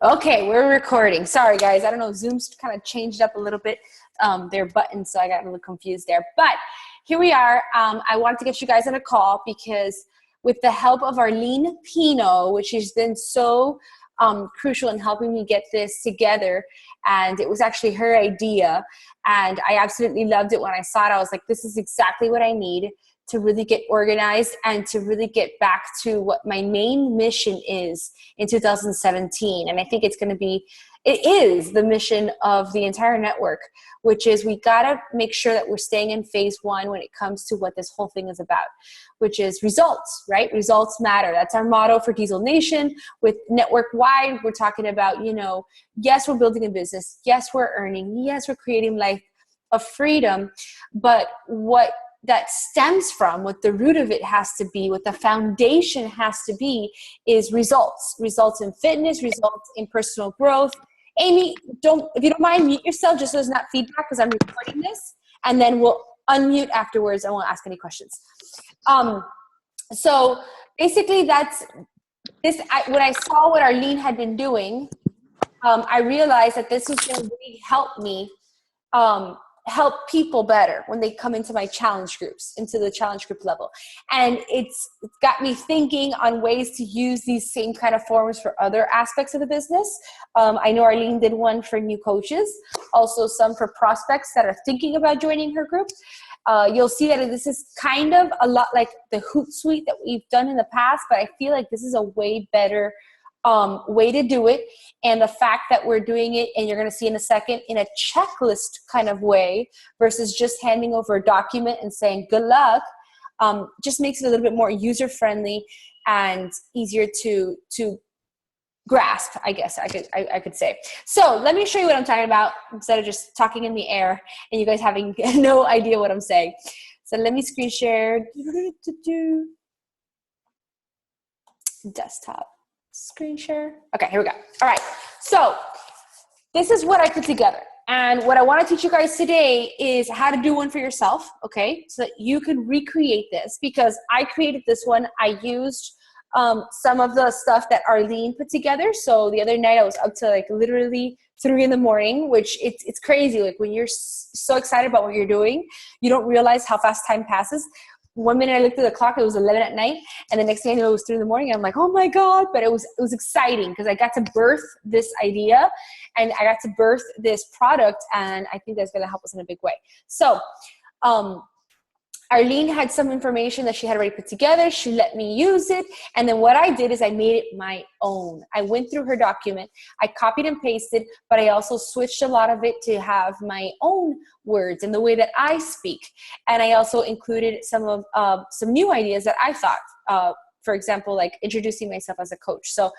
Okay, we're recording. Sorry, guys. I don't know. Zoom's kind of changed up a little bit their buttons, so I got a little confused there. But here we are. I wanted to get you guys on a call because with the help of Arlene Pino, which has been so crucial in helping me get this together, and it was actually her idea, and I absolutely loved it when I saw it. I was like, this is exactly what I need to really get organized and to really get back to what my main mission is in 2017. And I think it is the mission of the entire network, which is we gotta make sure that we're staying in phase one when it comes to what this whole thing is about, which is results, right? Results matter. That's our motto for Diesel Nation. With network wide, we're talking about, yes, we're building a business. Yes, we're earning. Yes, we're creating life of freedom. But what that stems from, what the root of it has to be, what the foundation has to be, is results in fitness, results in personal growth. Amy, if you don't mind, mute yourself just so there's not feedback, because I'm recording this, and then we'll unmute afterwards and we'll ask any questions. So basically that's this. When I saw what Arlene had been doing, I realized that this was going to really help me help people better when they come into my challenge groups, into the challenge group level. And it's got me thinking on ways to use these same kind of forms for other aspects of the business. I know Arlene did one for new coaches, also some for prospects that are thinking about joining her group. You'll see that this is kind of a lot like the Hootsuite that we've done in the past, but I feel like this is a way better way to do it. And the fact that we're doing it, and you're going to see in a second, in a checklist kind of way versus just handing over a document and saying good luck, just makes it a little bit more user friendly and easier to grasp, I guess I could say. So let me show you what I'm talking about instead of just talking in the air and you guys having no idea what I'm saying. So let me screen share. Desktop. Screen share. Okay, here we go. All right. So this is what I put together. And what I want to teach you guys today is how to do one for yourself, okay? So that you can recreate this, because I created this one. I used some of the stuff that Arlene put together. So the other night I was up to like literally 3 a.m, which it's crazy. Like when you're so excited about what you're doing, you don't realize how fast time passes. 1 minute I looked at the clock, it was 11 at night, and the next day I knew it was 3 in the morning. I'm like, oh my God. But it was exciting because I got to birth this idea and I got to birth this product, and I think that's going to help us in a big way. So Arlene had some information that she had already put together. She let me use it. And then what I did is I made it my own. I went through her document. I copied and pasted, but I also switched a lot of it to have my own words and the way that I speak. And I also included some new ideas that I thought, for example, like introducing myself as a coach. So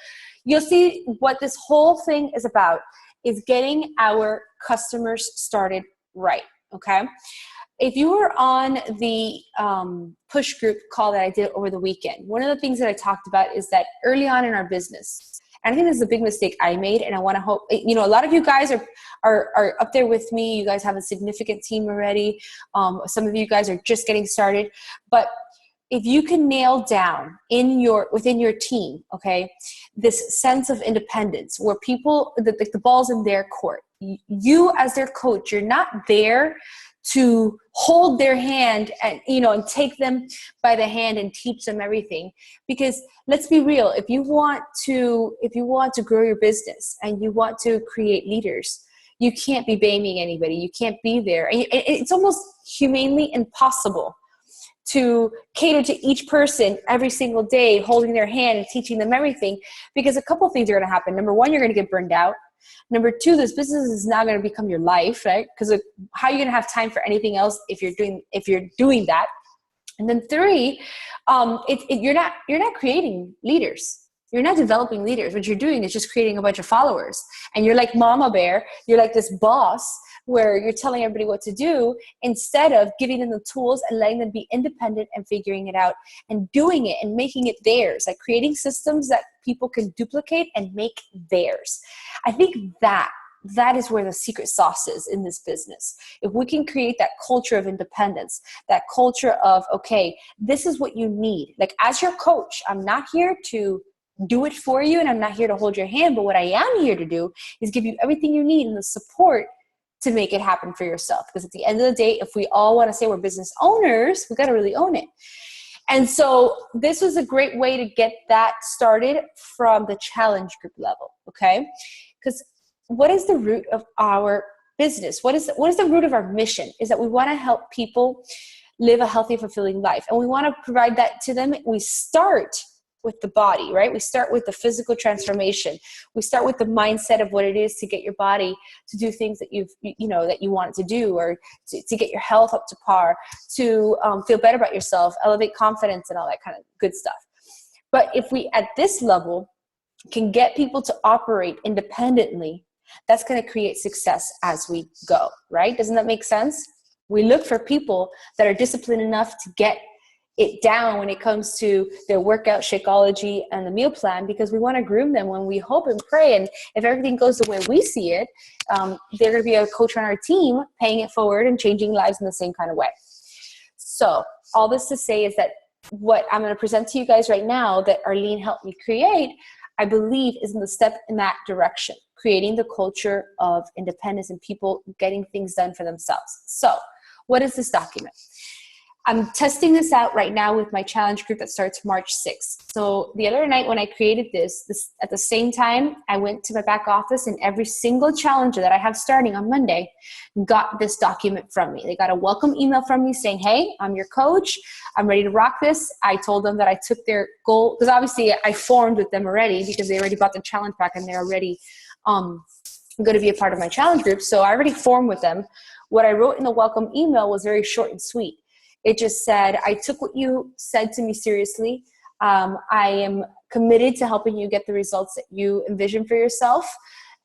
you'll see what this whole thing is about, is getting our customers started right, okay? If you were on the push group call that I did over the weekend, one of the things that I talked about is that early on in our business, and I think this is a big mistake I made, and I want to hope, a lot of you guys are up there with me. You guys have a significant team already. Some of you guys are just getting started. But if you can nail down within your team, okay, this sense of independence where people, the ball's in their court. You as their coach, you're not there to hold their hand and take them by the hand and teach them everything. Because let's be real, if you want to grow your business and you want to create leaders, you can't be blaming anybody. You can't be there. And it's almost humanely impossible to cater to each person every single day, holding their hand and teaching them everything, because a couple things are going to happen. Number one, you're going to get burned out. Number two, this business is not going to become your life, right? Because how are you going to have time for anything else if you're doing that? And then three, you're not creating leaders. You're not developing leaders. What you're doing is just creating a bunch of followers. And you're like Mama Bear. You're like this boss where you're telling everybody what to do instead of giving them the tools and letting them be independent and figuring it out and doing it and making it theirs, like creating systems that people can duplicate and make theirs. I think that is where the secret sauce is in this business. If we can create that culture of independence, that culture of, okay, this is what you need. Like as your coach, I'm not here to do it for you and I'm not here to hold your hand, but what I am here to do is give you everything you need and the support to make it happen for yourself. Because at the end of the day, if we all want to say we're business owners, we got to really own it. And so this was a great way to get that started from the challenge group level, okay? Because what is the root of our business? What is the root of our mission? Is that we want to help people live a healthy, fulfilling life. And we want to provide that to them. We start with the body, right? We start with the physical transformation. We start with the mindset of what it is to get your body to do things that that you want it to do, or to get your health up to par, to feel better about yourself, elevate confidence and all that kind of good stuff. But if we, at this level, can get people to operate independently, that's going to create success as we go, right? Doesn't that make sense? We look for people that are disciplined enough to get it down when it comes to their workout, Shakeology, and the meal plan, because we want to groom them when we hope and pray. And if everything goes the way we see it, they're going to be a coach on our team, paying it forward and changing lives in the same kind of way. So all this to say is that what I'm going to present to you guys right now that Arlene helped me create, I believe is in the step in that direction, creating the culture of independence and people getting things done for themselves. So what is this document? I'm testing this out right now with my challenge group that starts March 6th. So the other night when I created this at the same time, I went to my back office and every single challenger that I have starting on Monday got this document from me. They got a welcome email from me saying, hey, I'm your coach. I'm ready to rock this. I told them that I took their goal, because obviously I formed with them already because they already bought the challenge pack and they're already going to be a part of my challenge group. So I already formed with them. What I wrote in the welcome email was very short and sweet. It just said, I took what you said to me seriously. I am committed to helping you get the results that you envision for yourself.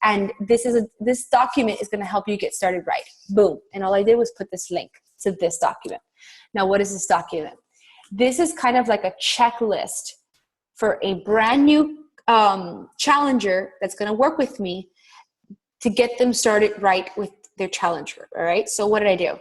And this document is going to help you get started right. Boom. And all I did was put this link to this document. Now, what is this document? This is kind of like a checklist for a brand new challenger that's going to work with me to get them started right with their challenger. All right. So what did I do?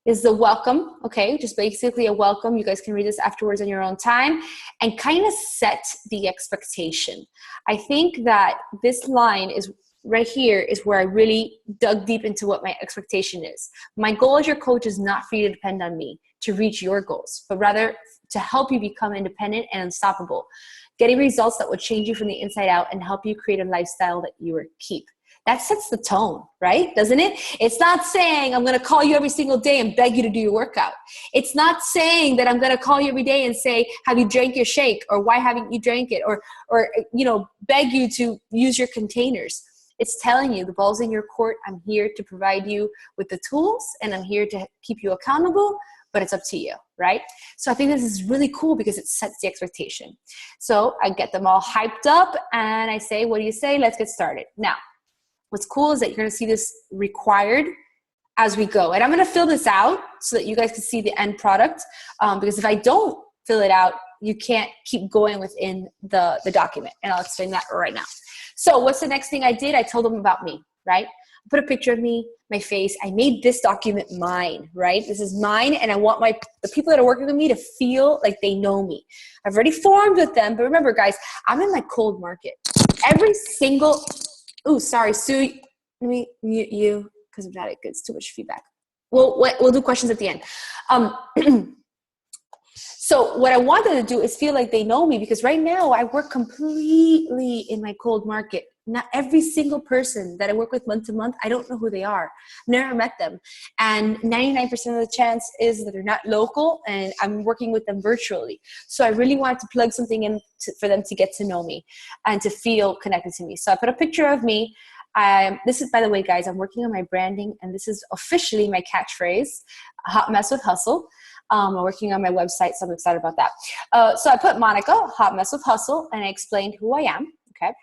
Is the welcome, okay, just basically a welcome. You guys can read this afterwards on your own time and kind of set the expectation. I think that this line is right here is where I really dug deep into what my expectation is. My goal as your coach is not for you to depend on me to reach your goals, but rather to help you become independent and unstoppable, getting results that will change you from the inside out and help you create a lifestyle that you will keep. That sets the tone, right? Doesn't it? It's not saying I'm going to call you every single day and beg you to do your workout. It's not saying that I'm going to call you every day and say, have you drank your shake? Or why haven't you drank it? Or beg you to use your containers. It's telling you the ball's in your court. I'm here to provide you with the tools and I'm here to keep you accountable, but it's up to you, right? So I think this is really cool because it sets the expectation. So I get them all hyped up and I say, what do you say? Let's get started. Now, what's cool is that you're going to see this required as we go. And I'm going to fill this out so that you guys can see the end product. Because if I don't fill it out, you can't keep going within the document. And I'll explain that right now. So what's the next thing I did? I told them about me, right? I put a picture of me, my face. I made this document mine, right? This is mine. And I want the people that are working with me to feel like they know me. I've already formed with them. But remember, guys, I'm in my cold market. Every single... Oh, sorry, Sue. Let me mute you because of that. It gets too much feedback. We'll do questions at the end. So what I wanted to do is feel like they know me because right now I work completely in my cold market. Not every single person that I work with month to month, I don't know who they are. Never met them. And 99% of the chance is that they're not local and I'm working with them virtually. So I really wanted to plug something in for them to get to know me and to feel connected to me. So I put a picture of me. This is, by the way, guys, I'm working on my branding and this is officially my catchphrase, Hot Mess with Hustle. I'm working on my website, so I'm excited about that. So I put Monica, Hot Mess with Hustle, and I explained who I am, okay?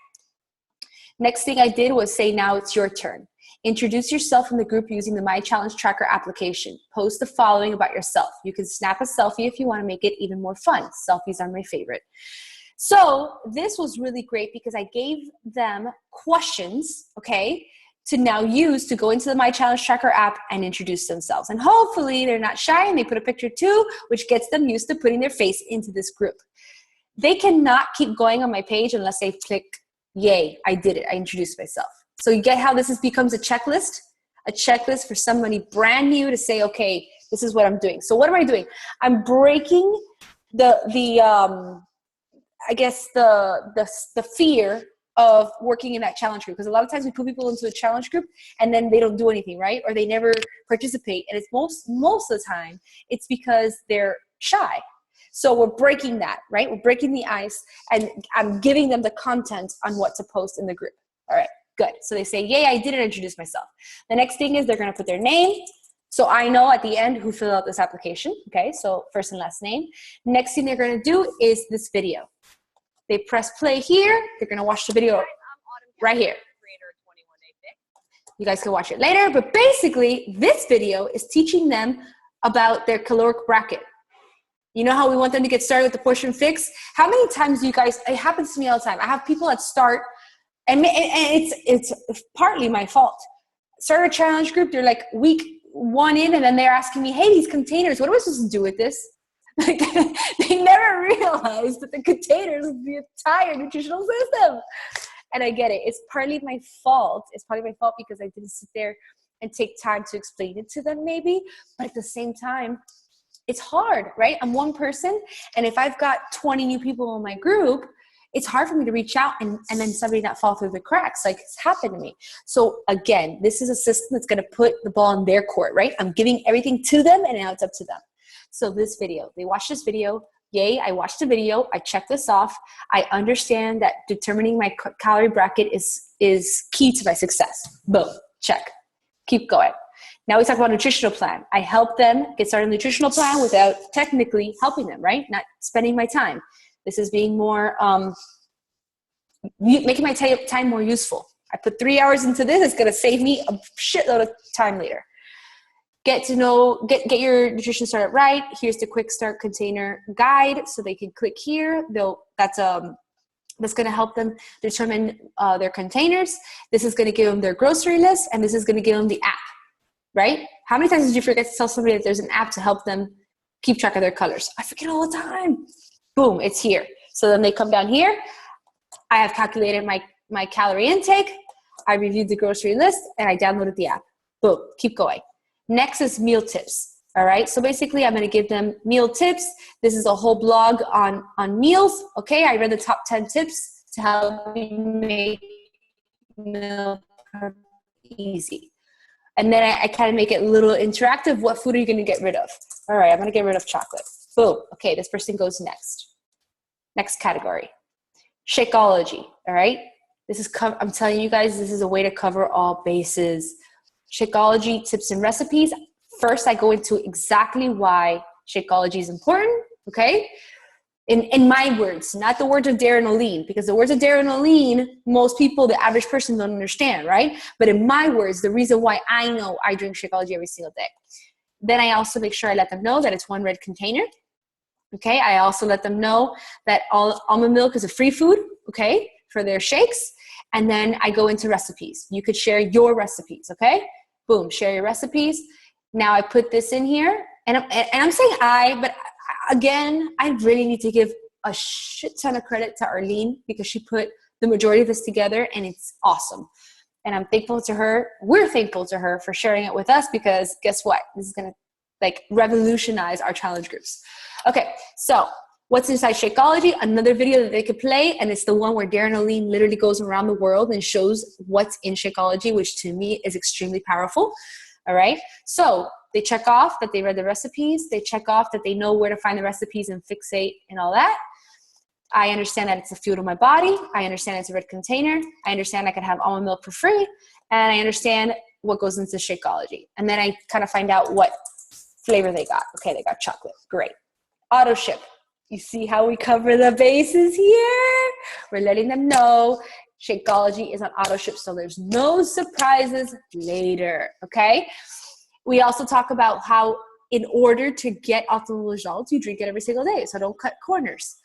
Next thing I did was say, now it's your turn. Introduce yourself in the group using the My Challenge Tracker application. Post the following about yourself. You can snap a selfie if you want to make it even more fun. Selfies are my favorite. So this was really great because I gave them questions, okay, to now use to go into the My Challenge Tracker app and introduce themselves. And hopefully they're not shy and they put a picture too, which gets them used to putting their face into this group. they cannot keep going on my page unless they click, yay, I did it. I introduced myself. So you get how this becomes a checklist for somebody brand new to say, okay, this is what I'm doing. So what am I doing? I'm breaking the fear of working in that challenge group, because a lot of times we put people into a challenge group and then they don't do anything, right? Or they never participate. And it's most of the time, it's because they're shy. So we're breaking that, right? We're breaking the ice, and I'm giving them the content on what to post in the group. All right, good. So they say, yay, I didn't introduce myself. The next thing is they're going to put their name. So I know at the end who filled out this application. Okay, so first and last name. Next thing they're going to do is this video. They press play here. They're going to watch the video right here. You guys can watch it later, but basically this video is teaching them about their caloric bracket. You know how we want them to get started with the portion fix? How many times do you guys, it happens to me all the time. I have people that start, and it's partly my fault. Start a challenge group, they're like week 1 in, and then they're asking me, hey, these containers, what am I supposed to do with this? Like, they never realized that the containers is the entire nutritional system. And I get it. It's partly my fault. It's partly my fault because I didn't sit there and take time to explain it to them maybe. But at the same time, it's hard, right? I'm one person, and if I've got 20 new people in my group, it's hard for me to reach out and then somebody not fall through the cracks. Like, it's happened to me. So again, this is a system that's going to put the ball in their court, right? I'm giving everything to them, and now it's up to them. So this video, they watch this video. Yay, I watched the video. I checked this off. I understand that determining my calorie bracket is key to my success. Boom, check. Keep going. Now we talk about nutritional plan. I help them get started on a nutritional plan without technically helping them, right? Not spending my time. This is being more, making my time more useful. I put 3 hours into this. It's going to save me a shitload of time later. Get your nutrition started right. Here's the quick start container guide. So they can click here. That's going to help them determine their containers. This is going to give them their grocery list, and this is going to give them the app. Right? How many times did you forget to tell somebody that there's an app to help them keep track of their colors? I forget all the time. Boom, it's here. So then they come down here. I have calculated my calorie intake. I reviewed the grocery list, and I downloaded the app. Boom, keep going. Next is meal tips. All right, so basically I'm going to give them meal tips. This is a whole blog on meals. Okay, I read the top 10 tips to help you make meal prep easy. And then I kind of make it a little interactive. What food are you going to get rid of? All right, I'm going to get rid of chocolate. Boom. Okay, this person goes next. Next category. Shakeology. All right. I'm telling you guys, this is a way to cover all bases. Shakeology tips and recipes. First, I go into exactly why Shakeology is important. Okay. In my words, not the words of Darren O'Lean, because the words of Darren O'Lean, most people, the average person, don't understand, right? But in my words, the reason why I know I drink Shakeology every single day. Then I also make sure I let them know that it's one red container. Okay, I also let them know that almond milk is a free food, okay, for their shakes. And then I go into recipes. You could share your recipes, okay? Boom, share your recipes. Now I put this in here, and I'm saying but again, I really need to give a shit ton of credit to Arlene, because she put the majority of this together, and it's awesome. And I'm thankful to her. We're thankful to her for sharing it with us, because guess what? This is going to revolutionize our challenge groups. Okay, so what's inside Shakeology? Another video that they could play, and it's the one where Darren O'Lean literally goes around the world and shows what's in Shakeology, which to me is extremely powerful. All right, so they check off that they read the recipes. They check off that they know where to find the recipes and fixate and all that. I understand that it's a fuel to my body. I understand it's a red container. I understand I can have almond milk for free. And I understand what goes into Shakeology. And then I kind of find out what flavor they got. Okay, they got chocolate. Great. Auto ship. You see how we cover the bases here? We're letting them know Shakeology is on auto ship, so there's no surprises later, okay? We also talk about how in order to get optimal results, you drink it every single day, so don't cut corners.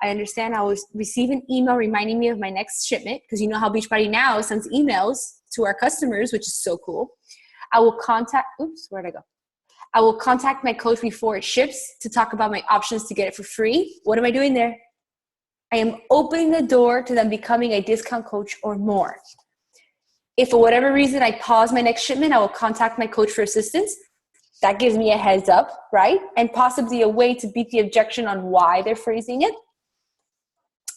I understand I will receive an email reminding me of my next shipment, because you know how Beachbody now sends emails to our customers, which is so cool. I will contact my coach before it ships to talk about my options to get it for free. What am I doing there? I am opening the door to them becoming a discount coach or more. If for whatever reason I pause my next shipment, I will contact my coach for assistance. That gives me a heads up, right? And possibly a way to beat the objection on why they're phrasing it.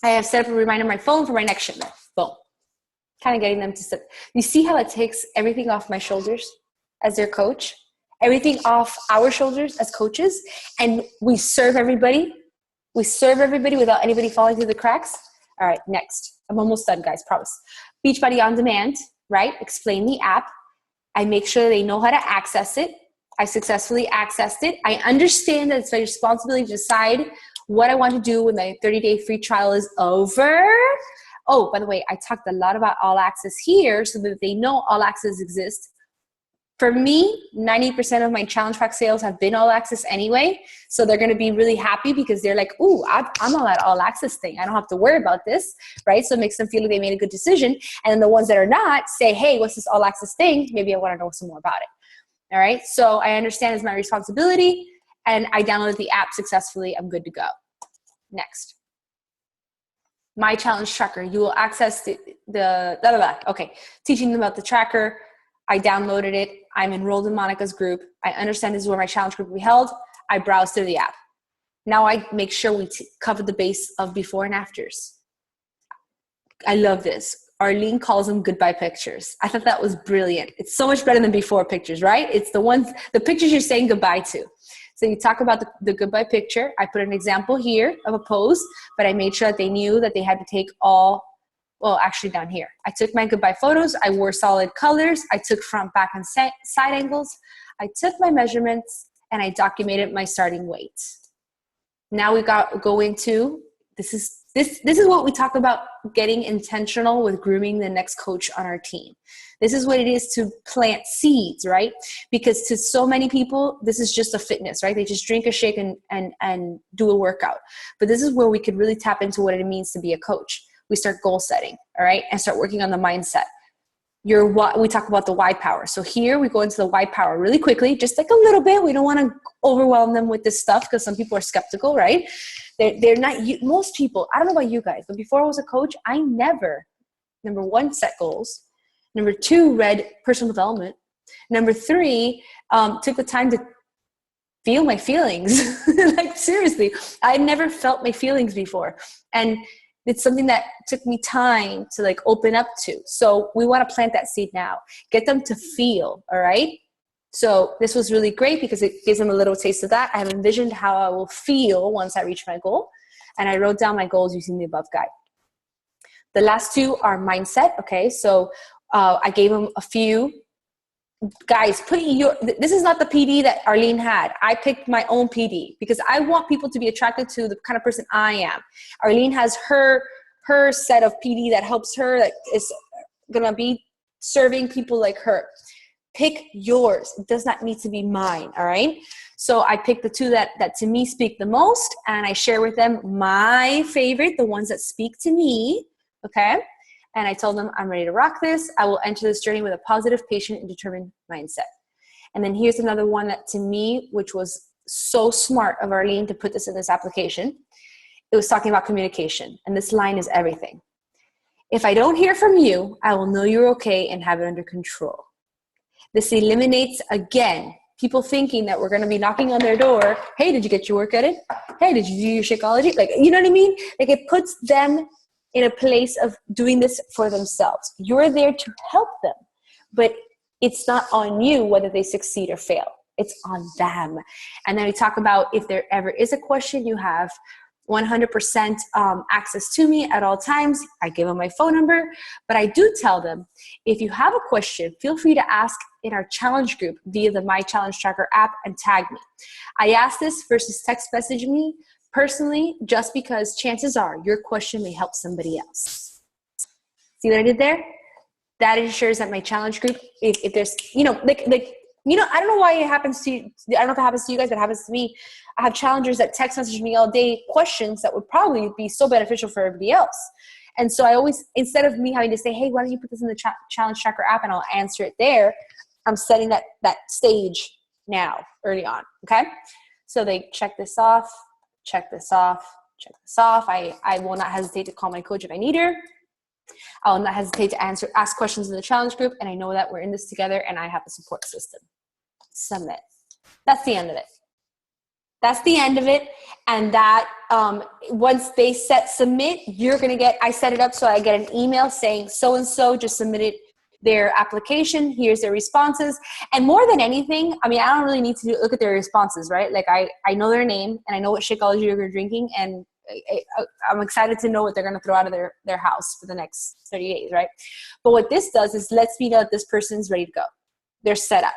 I have set up a reminder on my phone for my next shipment. Boom. Kind of getting them to sit. You see how it takes everything off my shoulders as their coach? Everything off our shoulders as coaches. And we serve everybody. We serve everybody without anybody falling through the cracks. All right, next. I'm almost done, guys, promise. Beachbody On Demand, right? Explain the app. I make sure they know how to access it. I successfully accessed it. I understand that it's my responsibility to decide what I want to do when my 30-day free trial is over. Oh, by the way, I talked a lot about All Access here so that they know All Access exists. For me, 90% of my Challenge Pack sales have been All Access anyway. So they're going to be really happy because they're like, ooh, I'm on that All Access thing. I don't have to worry about this, right? So it makes them feel like they made a good decision. And then the ones that are not say, hey, what's this All Access thing? Maybe I want to know some more about it. All right. So I understand it's my responsibility and I downloaded the app successfully. I'm good to go. Next. My Challenge Tracker. You will access okay. Teaching them about the tracker. I downloaded it. I'm enrolled in Monica's group. I understand this is where my challenge group will be held. I browse through the app. Now I make sure we cover the base of before and afters. I love this. Arlene calls them goodbye pictures. I thought that was brilliant. It's so much better than before pictures, right? It's the pictures you're saying goodbye to. So you talk about the goodbye picture. I put an example here of a pose, but I made sure that they knew that they had to take actually down here. I took my goodbye photos. I wore solid colors. I took front, back, and side angles. I took my measurements and I documented my starting weight. Now we go into, this is what we talk about, getting intentional with grooming the next coach on our team. This is what it is to plant seeds, right? Because to so many people, this is just a fitness, right? They just drink a shake and do a workout. But this is where we could really tap into what it means to be a coach. We start goal setting, all right? And start working on the mindset. We talk about the why power. So here we go into the why power really quickly, just like a little bit. We don't want to overwhelm them with this stuff because some people are skeptical, right? They're not, most people, I don't know about you guys, but before I was a coach, I never, number one, set goals. Number two, read personal development. Number three, took the time to feel my feelings. Like seriously, I never felt my feelings before. And it's something that took me time to like open up to. So we want to plant that seed now. Get them to feel, all right? So this was really great because it gives them a little taste of that. I have envisioned how I will feel once I reach my goal. And I wrote down my goals using the above guide. The last two are mindset, okay? So I gave them a few. Guys, this is not the PD that Arlene had. I picked my own PD because I want people to be attracted to the kind of person I am. Arlene has her set of PD that helps her, that is going to be serving people like her. Pick yours. It does not need to be mine, all right? So I picked the two that to me speak the most, and I share with them my favorite, the ones that speak to me, okay? And I told them, I'm ready to rock this. I will enter this journey with a positive, patient, and determined mindset. And then here's another one that to me, which was so smart of Arlene to put this in this application. It was talking about communication. And this line is everything. If I don't hear from you, I will know you're okay and have it under control. This eliminates, again, people thinking that we're going to be knocking on their door. Hey, did you get your workout in? Hey, did you do your Shakeology? Like, you know what I mean? Like it puts them in a place of doing this for themselves. You're there to help them, but it's not on you whether they succeed or fail. It's on them. And then we talk about if there ever is a question, you have 100% access to me at all times. I give them my phone number, but I do tell them, if you have a question, feel free to ask in our challenge group via the My Challenge Tracker app and tag me. I ask this versus text message me personally, just because chances are your question may help somebody else. See what I did there? That ensures that my challenge group, if there's, I don't know why it happens to you. I don't know if it happens to you guys, but it happens to me. I have challengers that text message me all day questions that would probably be so beneficial for everybody else. And so I always, instead of me having to say, hey, why don't you put this in the Challenge Tracker app and I'll answer it there, I'm setting that stage now, early on, okay? So they check this off, check this off. I will not hesitate to call my coach if I need her. I will not hesitate to ask questions in the challenge group. And I know that we're in this together and I have a support system. Submit. That's the end of it. That's the end of it. And that once they submit, you're going to get, I set it up so I get an email saying so-and-so just submitted their application. Here's their responses. And more than anything, I mean, I don't really need to look at their responses, right? Like I know their name and I know what Shakeology you're drinking, and I'm excited to know what they're going to throw out of their house for the next 30 days, right? But what this does is lets me know that this person's ready to go. They're set up.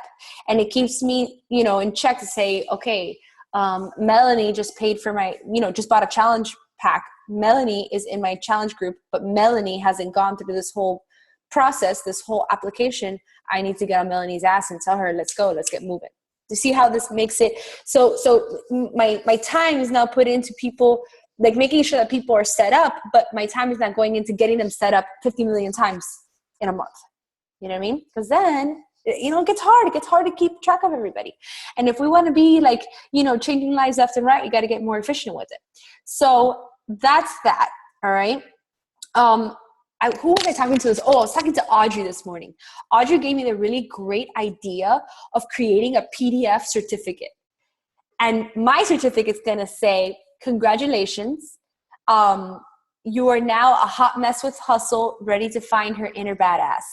And it keeps me, in check to say, okay, Melanie just paid for my, just bought a challenge pack. Melanie is in my challenge group, but Melanie hasn't gone through this whole process, this whole application. I need to get on Melanie's ass and tell her, let's go, let's get moving. To see how this makes it. So my time is now put into people, like making sure that people are set up, but my time is not going into getting them set up 50 million times in a month. You know what I mean? Because then, it gets hard. It gets hard to keep track of everybody. And if we want to be like, changing lives left and right, you got to get more efficient with it. So that's that. All right. Who was I talking to this? Oh, I was talking to Audrey this morning. Audrey gave me the really great idea of creating a PDF certificate. And my certificate's going to say, congratulations. You are now a hot mess with hustle, ready to find her inner badass.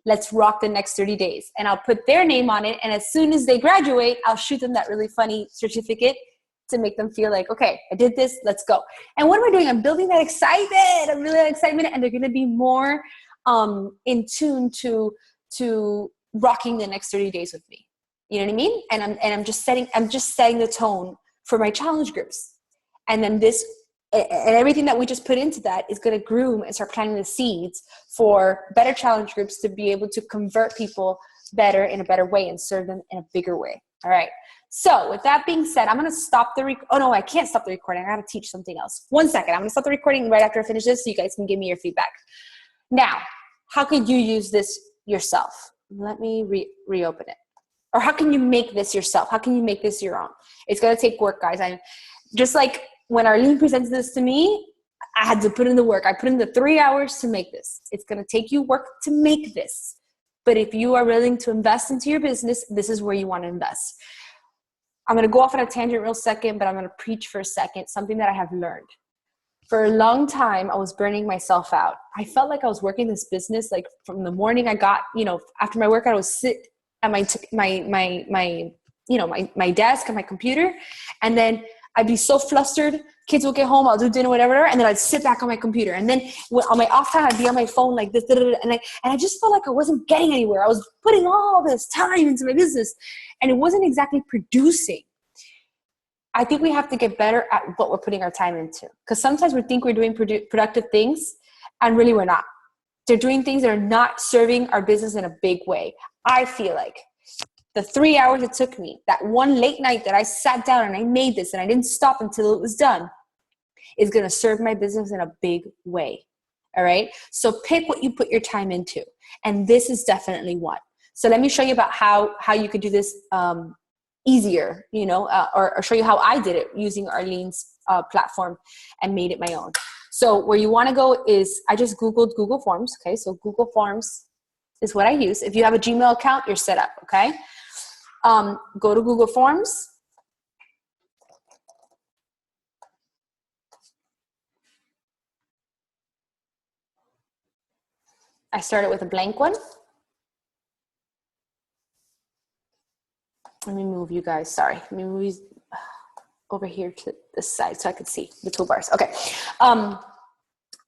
Let's rock the next 30 days. And I'll put their name on it. And as soon as they graduate, I'll shoot them that really funny certificate to make them feel like, okay, I did this, let's go. And what am I doing? I'm building that excitement. I'm really excitement. And they're going to be more in tune to rocking the next 30 days with me. You know what I mean? And I'm just setting the tone for my challenge groups. And then and everything that we just put into that is going to groom and start planting the seeds for better challenge groups to be able to convert people better in a better way and serve them in a bigger way. All right. So with that being said, I'm going to stop oh no, I can't stop the recording. I got to teach something else. 1 second. I'm going to stop the recording right after I finish this so you guys can give me your feedback. Now, how could you use this yourself? Let me reopen it. Or how can you make this yourself? How can you make this your own? It's going to take work, guys. I'm just like when Arlene presented this to me, I had to put in the work. I put in the 3 hours to make this. It's going to take you work to make this. But if you are willing to invest into your business, this is where you want to invest. I'm going to go off on a tangent real second, but I'm going to preach for a second, something that I have learned. For a long time, I was burning myself out. I felt like I was working this business, like from the morning I got, after my workout, I would sit at my desk and my computer, and then I'd be so flustered. Kids will get home, I'll do dinner, whatever, and then I'd sit back on my computer. And then on my off time, I'd be on my phone like this, and I just felt like I wasn't getting anywhere. I was putting all this time into my business, and it wasn't exactly producing. I think we have to get better at what we're putting our time into, because sometimes we think we're doing productive things, and really we're not. They're doing things that are not serving our business in a big way. I feel like the 3 hours it took me, that one late night that I sat down and I made this and I didn't stop until it was done, is going to serve my business in a big way. All right. So pick what you put your time into. And this is definitely one. So let me show you about how you could do this easier, or show you how I did it using Arlene's platform and made it my own. So where you want to go is, I just Googled Google Forms. Okay. So Google Forms is what I use. If you have a Gmail account, you're set up. Okay. Go to Google Forms. I started with a blank one. Let me move you guys. Sorry. Let me move you over here to this side so I could see the toolbars. Okay.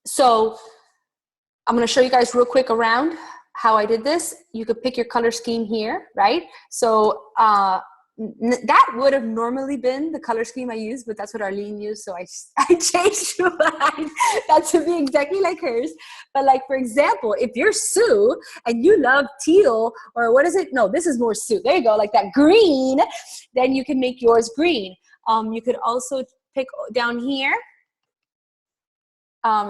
So I'm going to show you guys real quick around how I did this. You could pick your color scheme here, right? So that would have normally been the color scheme I used, but that's what Arlene used, so I changed mine. That to be exactly like hers. But like, for example, if you're Sue and you love teal, or what is it? No, this is more Sue. There you go, like that green, then you can make yours green. You could also pick down here.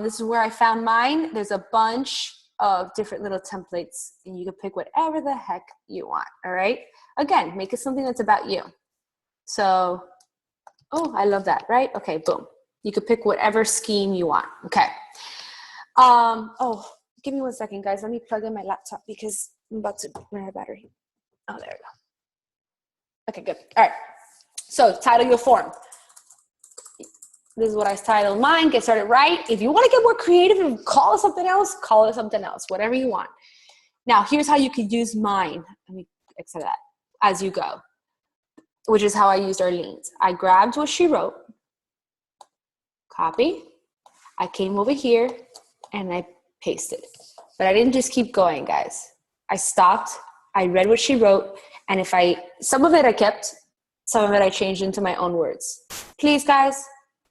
This is where I found mine. There's a bunch of different little templates, and you can pick whatever the heck you want. All right. Again, make it something that's about you. So, oh, I love that, right? Okay, boom. You could pick whatever scheme you want. Okay. Oh, give me 1 second, guys. Let me plug in my laptop because I'm about to run out of battery. Oh, there we go. Okay, good. All right. So title your form. This is what I titled mine. Get started right. If you want to get more creative and call it something else, call it something else, whatever you want. Now, here's how you could use mine. Let me exit that as you go, which is how I used Arlene's. I grabbed what she wrote, copy. I came over here and I pasted. But I didn't just keep going, guys. I stopped. I read what she wrote. And some of it I kept, some of it I changed into my own words. Please, guys,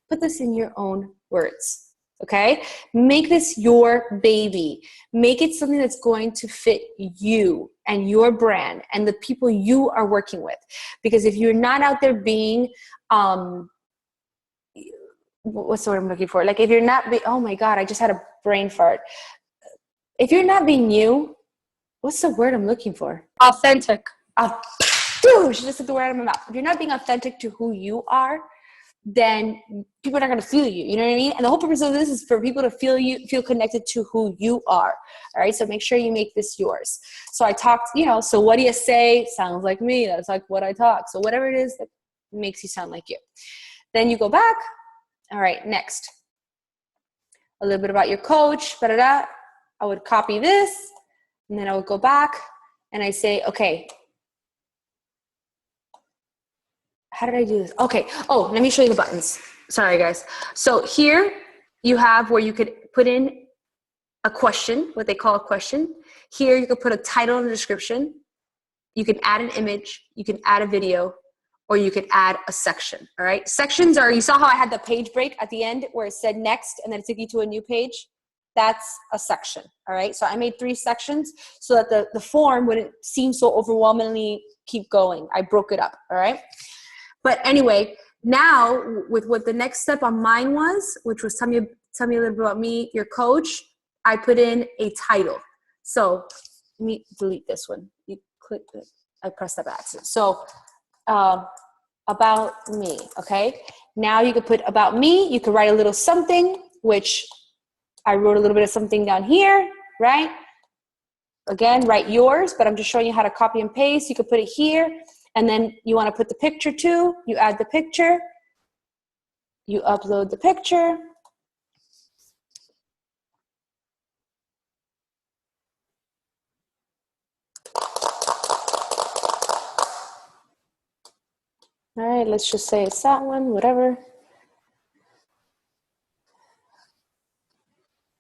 put this in your own words. Okay? Make this your baby. Make it something that's going to fit you and your brand and the people you are working with. Because if you're not out there being, what's the word I'm looking for? Like if you're not, oh my God, I just had a brain fart. If you're not being you, what's the word I'm looking for? Authentic. Dude, she just said the word out of my mouth. If you're not being authentic to who you are, then people are not going to feel you. You know what I mean? And the whole purpose of this is for people to feel connected to who you are. All right. So make sure you make this yours. So I talked, so what do you say? Sounds like me. That's like what I talk. So whatever it is that makes you sound like you. Then you go back. All right. Next, a little bit about your coach. I would copy this and then I would go back and I say, okay, how did I do this? Okay. Oh, let me show you the buttons. Sorry, guys. So here you have where you could put in a question, what they call a question. Here you could put a title and a description. You can add an image. You can add a video, or you could add a section. All right. Sections are, you saw how I had the page break at the end where it said next and then it took you to a new page. That's a section. All right. So I made 3 sections so that the form wouldn't seem so overwhelmingly keep going. I broke it up. All right. But anyway, now with what the next step on mine was, which was tell me a little bit about me, your coach, I put in a title. So let me delete this one. You click it. I pressed that by accident. So about me, okay? Now you could put about me. You could write a little something, which I wrote a little bit of something down here, right? Again, write yours, but I'm just showing you how to copy and paste. You could put it here. And then you want to put the picture too. You add the picture. You upload the picture. All right, let's just say it's that one, whatever.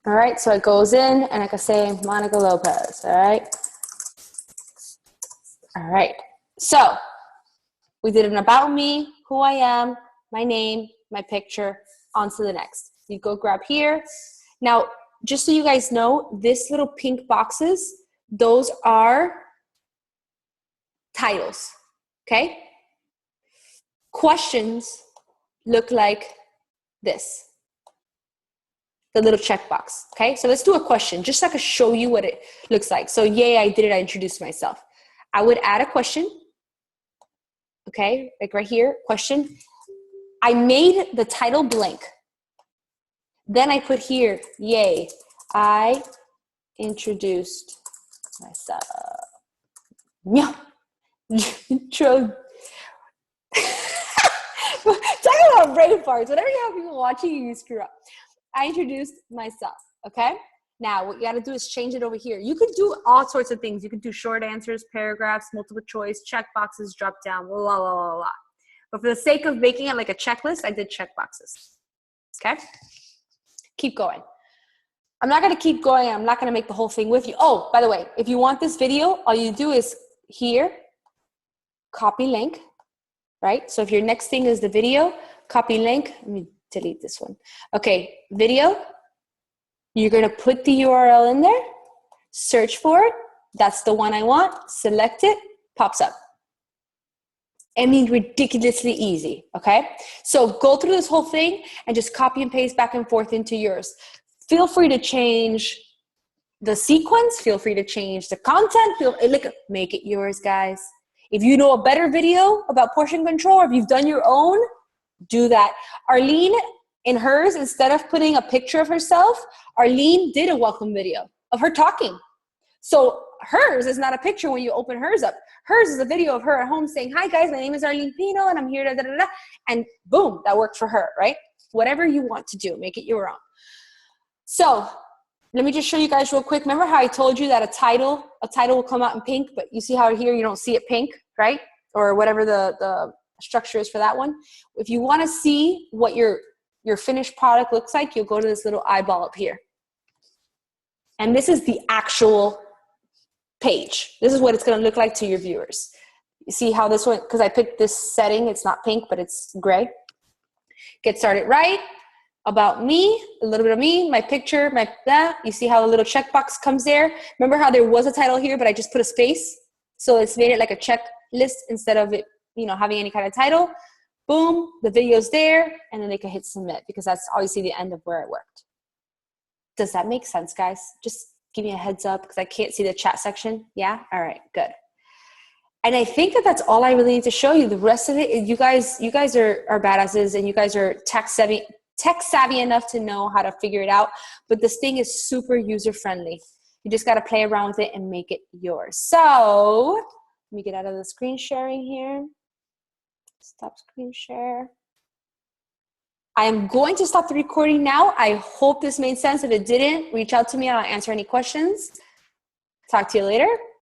All right, so it goes in and I can say Monica Lopez, all right? All right, so we did an about me, who I am, my name, my picture, on to the next. You go grab here. Now, just so you guys know, this little pink boxes, those are titles, okay? Questions look like this. The little checkbox, okay? So let's do a question, just so I can show you what it looks like. So yay, I did it, I introduced myself. I would add a question, okay? Like right here, question. I made the title blank. Then I put here, yay, I introduced myself. Yeah. Talking about brain farts. Whenever you have people watching, you screw up. I introduced myself, okay? Now, what you gotta do is change it over here. You could do all sorts of things. You could do short answers, paragraphs, multiple choice, check boxes, drop down, blah, blah, blah, blah, blah. But for the sake of making it like a checklist, I did check boxes, okay? Keep going. I'm not gonna keep going. I'm not gonna make the whole thing with you. Oh, by the way, if you want this video, all you do is here, copy link, right? So if your next thing is the video, copy link. Let me delete this one. Okay, video. You're gonna put the URL in there, search for it. That's the one I want. Select it, pops up. I mean, ridiculously easy, okay? So go through this whole thing and just copy and paste back and forth into yours. Feel free to change the sequence. Feel free to change the content. Make it yours, guys. If you know a better video about portion control, or if you've done your own, do that. Arlene In hers, instead of putting a picture of herself, Arlene did a welcome video of her talking. So hers is not a picture when you open hers up. Hers is a video of her at home saying, hi guys, my name is Arlene Pino and I'm here, da, da, da, da. And boom, that worked for her, right? Whatever you want to do, make it your own. So let me just show you guys real quick. Remember how I told you that a title will come out in pink, but you see how here you don't see it pink, right? Or whatever the structure is for that one. If you want to see what your finished product looks like, you'll go to this little eyeball up here. And this is the actual page. This is what it's going to look like to your viewers. You see how this one, because I picked this setting, it's not pink, but it's gray. Get started right. About me, a little bit of me, my picture, my that. You see how the little checkbox comes there? Remember how there was a title here, but I just put a space? So it's made it like a checklist instead of it, having any kind of title. Boom, the video's there, and then they can hit submit because that's obviously the end of where it worked. Does that make sense, guys? Just give me a heads up because I can't see the chat section. Yeah? All right, good. And I think that's all I really need to show you. The rest of it, you guys are badasses, and you guys are tech savvy enough to know how to figure it out. But this thing is super user-friendly. You just got to play around with it and make it yours. So let me get out of the screen sharing here. Stop screen share. I am going to stop the recording now. I hope this made sense. If it didn't, reach out to me and I'll answer any questions. Talk to you later.